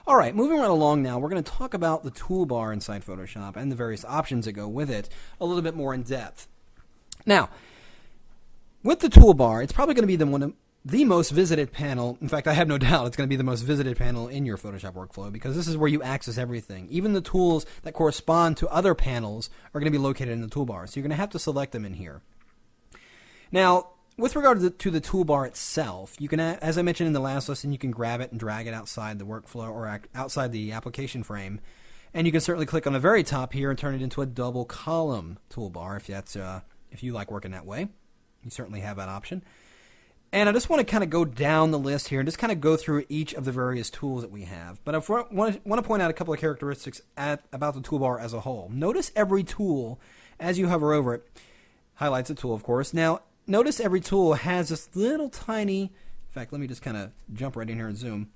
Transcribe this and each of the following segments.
All right, moving right along now, we're going to talk about the toolbar inside Photoshop and the various options that go with it a little bit more in depth. Now, with the toolbar, it's probably going to be the most visited panel. In fact, I have no doubt it's going to be the most visited panel in your Photoshop workflow because this is where you access everything. Even the tools that correspond to other panels are going to be located in the toolbar, so you're going to have to select them in here. Now, with regard to the toolbar itself, you can, as I mentioned in the last lesson, you can grab it and drag it outside the workflow or outside the application frame. And you can certainly click on the very top here and turn it into a double column toolbar if you like working that way. You certainly have that option. And I just want to kind of go down the list here and just kind of go through each of the various tools that we have. But I want to point out a couple of characteristics about the toolbar as a whole. Notice every tool, as you hover over it, highlights a tool, of course. Now, notice every tool has this little tiny, in fact, let me just kind of jump right in here and zoom.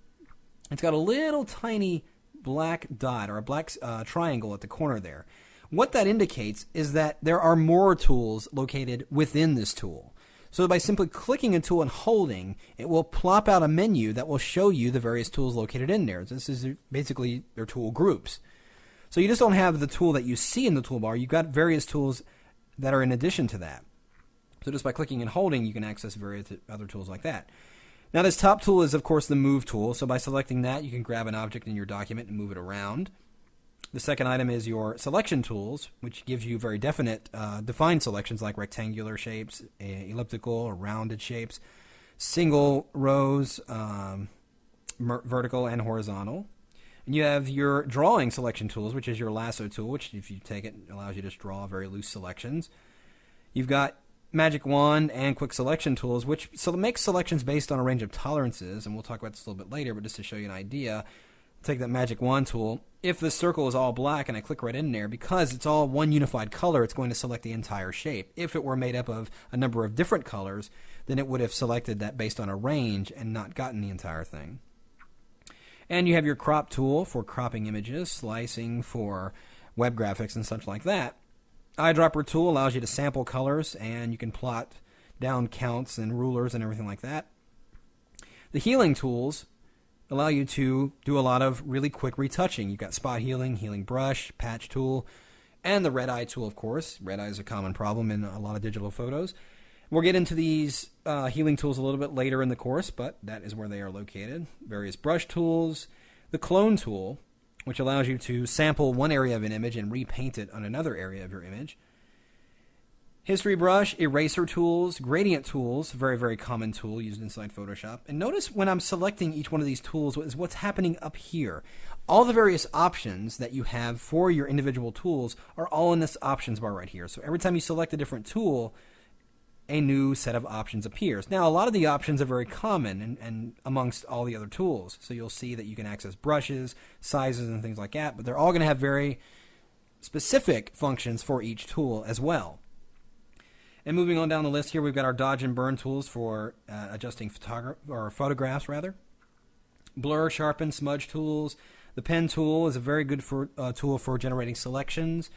It's got a little tiny black dot or a black triangle at the corner there. What that indicates is that there are more tools located within this tool. So by simply clicking a tool and holding, it will plop out a menu that will show you the various tools located in there. This is basically their tool groups. So you just don't have the tool that you see in the toolbar. You've got various tools that are in addition to that. So just by clicking and holding, you can access various other tools like that. Now this top tool is, of course, the Move tool. So by selecting that, you can grab an object in your document and move it around. The second item is your Selection tools, which gives you very defined selections like rectangular shapes, elliptical or rounded shapes, single rows, vertical and horizontal. And you have your Drawing Selection tools, which is your Lasso tool, which if you take it, allows you to just draw very loose selections. You've got Magic Wand and Quick Selection tools, which makes selections based on a range of tolerances, and we'll talk about this a little bit later, but just to show you an idea, take that Magic Wand tool. If the circle is all black and I click right in there, because it's all one unified color, it's going to select the entire shape. If it were made up of a number of different colors, then it would have selected that based on a range and not gotten the entire thing. And you have your Crop tool for cropping images, slicing for web graphics and such like that. Eyedropper tool allows you to sample colors, and you can plot down counts and rulers and everything like that. The Healing tools allow you to do a lot of really quick retouching. You've got Spot Healing, Healing Brush, Patch tool, and the Red Eye tool, of course. Red Eye is a common problem in a lot of digital photos. We'll get into these healing tools a little bit later in the course, but that is where they are located. Various brush tools. The Clone tool, which allows you to sample one area of an image and repaint it on another area of your image. History brush, eraser tools, gradient tools, very, very common tool used inside Photoshop. And notice when I'm selecting each one of these tools is what's happening up here. All the various options that you have for your individual tools are all in this options bar right here. So every time you select a different tool, a new set of options appears. Now, a lot of the options are very common and amongst all the other tools. So you'll see that you can access brushes, sizes, and things like that, but they're all going to have very specific functions for each tool as well. And moving on down the list here, we've got our Dodge and Burn tools for adjusting photographs. Blur, Sharpen, Smudge tools. The Pen tool is a very good tool for generating selections.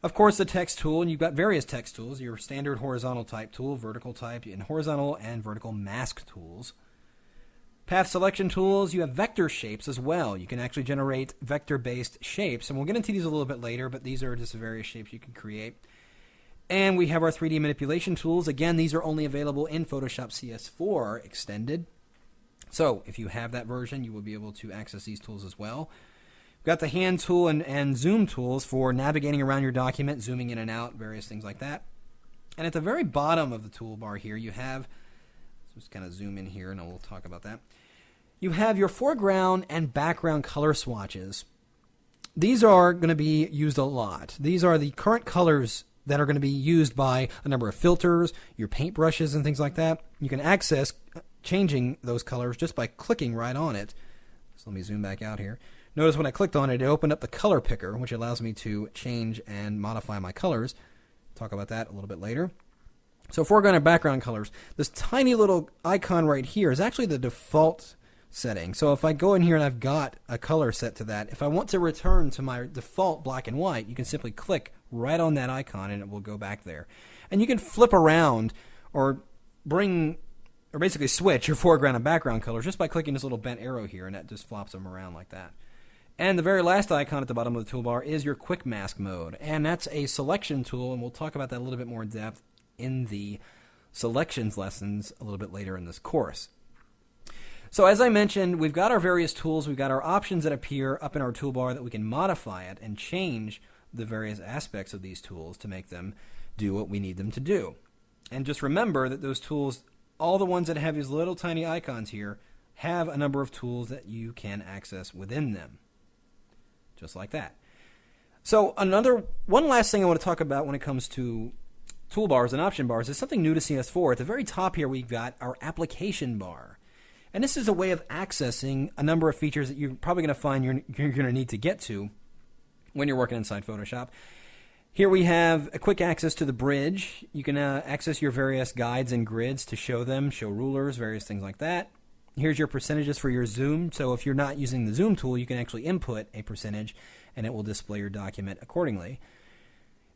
Of course, the Text tool, and you've got various text tools. Your standard horizontal type tool, vertical type, and horizontal and vertical mask tools. Path selection tools, you have vector shapes as well. You can actually generate vector-based shapes, and we'll get into these a little bit later, but these are just various shapes you can create. And we have our 3D manipulation tools. Again, these are only available in Photoshop CS4 Extended. So if you have that version, you will be able to access these tools as well. We've got the Hand tool and Zoom tools for navigating around your document, zooming in and out, various things like that. And at the very bottom of the toolbar here, you have, let's just kind of zoom in here and we'll talk about that. You have your foreground and background color swatches. These are going to be used a lot. These are the current colors that are going to be used by a number of filters, your paintbrushes and things like that. You can access changing those colors just by clicking right on it. So let me zoom back out here. Notice when I clicked on it, it opened up the color picker, which allows me to change and modify my colors. Talk about that a little bit later. So foreground and background colors. This tiny little icon right here is actually the default setting. So if I go in here and I've got a color set to that, if I want to return to my default black and white, you can simply click right on that icon and it will go back there. And you can flip around or bring or basically switch your foreground and background colors just by clicking this little bent arrow here, and that just flops them around like that. And the very last icon at the bottom of the toolbar is your quick mask mode, and that's a selection tool, and we'll talk about that a little bit more in depth in the selections lessons a little bit later in this course. So as I mentioned, we've got our various tools, we've got our options that appear up in our toolbar that we can modify it and change the various aspects of these tools to make them do what we need them to do. And just remember that those tools, all the ones that have these little tiny icons here, have a number of tools that you can access within them. Just like that. So one last thing I want to talk about when it comes to toolbars and option bars is something new to CS4. At the very top here we've got our application bar. And this is a way of accessing a number of features that you're probably going to find you're going to need to get to when you're working inside Photoshop. Here we have a quick access to the bridge. You can access your various guides and grids to show them, show rulers, various things like that. Here's your percentages for your zoom. So if you're not using the zoom tool, you can actually input a percentage and it will display your document accordingly.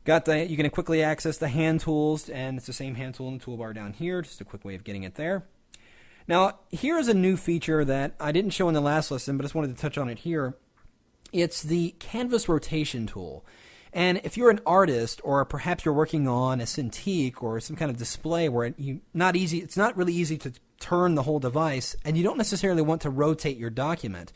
You can quickly access the hand tools, and it's the same hand tool in the toolbar down here, just a quick way of getting it there. Now, here's a new feature that I didn't show in the last lesson, but I just wanted to touch on it here. It's the canvas rotation tool. And if you're an artist, or perhaps you're working on a Cintiq or some kind of display where it's not really easy to turn the whole device, and you don't necessarily want to rotate your document,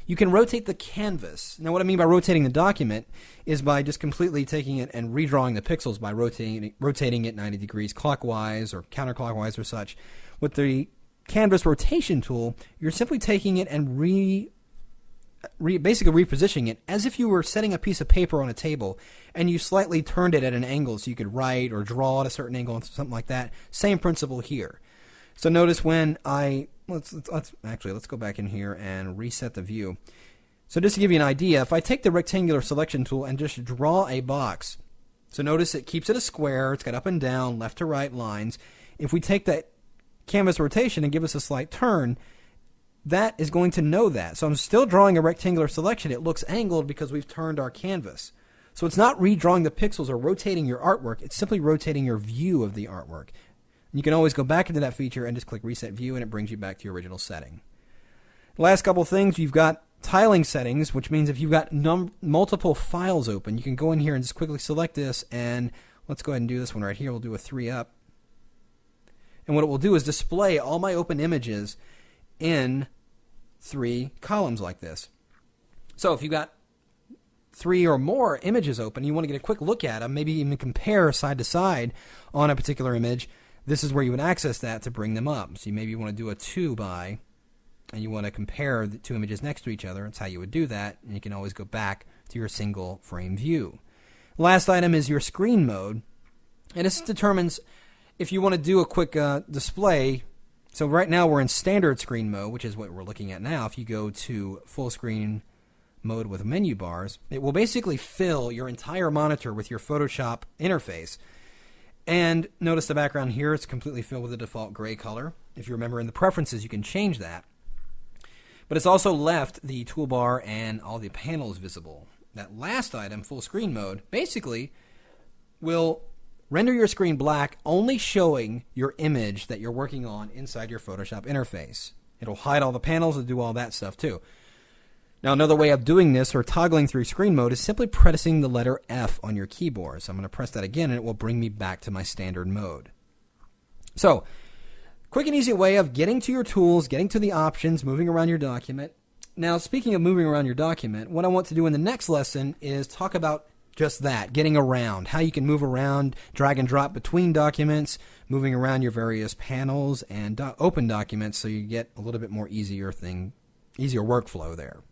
you can rotate the canvas. Now, what I mean by rotating the document is by just completely taking it and redrawing the pixels by rotating it 90 degrees clockwise or counterclockwise or such. With the canvas rotation tool, you're simply taking it and basically repositioning it as if you were setting a piece of paper on a table and you slightly turned it at an angle so you could write or draw at a certain angle, something like that. Same principle here. So notice when let's go back in here and reset the view. So just to give you an idea, if I take the rectangular selection tool and just draw a box, so notice it keeps it a square, it's got up and down, left to right lines. If we take that canvas rotation and give us a slight turn, that is going to know that. So I'm still drawing a rectangular selection. It looks angled because we've turned our canvas. So it's not redrawing the pixels or rotating your artwork. It's simply rotating your view of the artwork. And you can always go back into that feature and just click Reset View, and it brings you back to your original setting. The last couple of things, you've got tiling settings, which means if you've got multiple files open, you can go in here and just quickly select this, and let's go ahead and do this one right here. We'll do a 3-up. And what it will do is display all my open images in 3 columns like this. So if you've got 3 or more images open, you want to get a quick look at them, maybe even compare side to side on a particular image, this is where you would access that to bring them up. So you maybe want to do a 2 by, and you want to compare the 2 images next to each other. That's how you would do that, and you can always go back to your single frame view. Last item is your screen mode, and this determines if you want to do a quick display. So right now we're in standard screen mode, which is what we're looking at now. If you go to full screen mode with menu bars, it will basically fill your entire monitor with your Photoshop interface. And notice the background here, it's completely filled with the default gray color. If you remember in the preferences, you can change that. But it's also left the toolbar and all the panels visible. That last item, full screen mode, basically will render your screen black, only showing your image that you're working on inside your Photoshop interface. It'll hide all the panels and do all that stuff too. Now, another way of doing this or toggling through screen mode is simply pressing the letter F on your keyboard. So I'm going to press that again, and it will bring me back to my standard mode. So, quick and easy way of getting to your tools, getting to the options, moving around your document. Now, speaking of moving around your document, what I want to do in the next lesson is talk about just that, getting around, how you can move around, drag and drop between documents, moving around your various panels and open documents so you get a little bit more easier workflow there.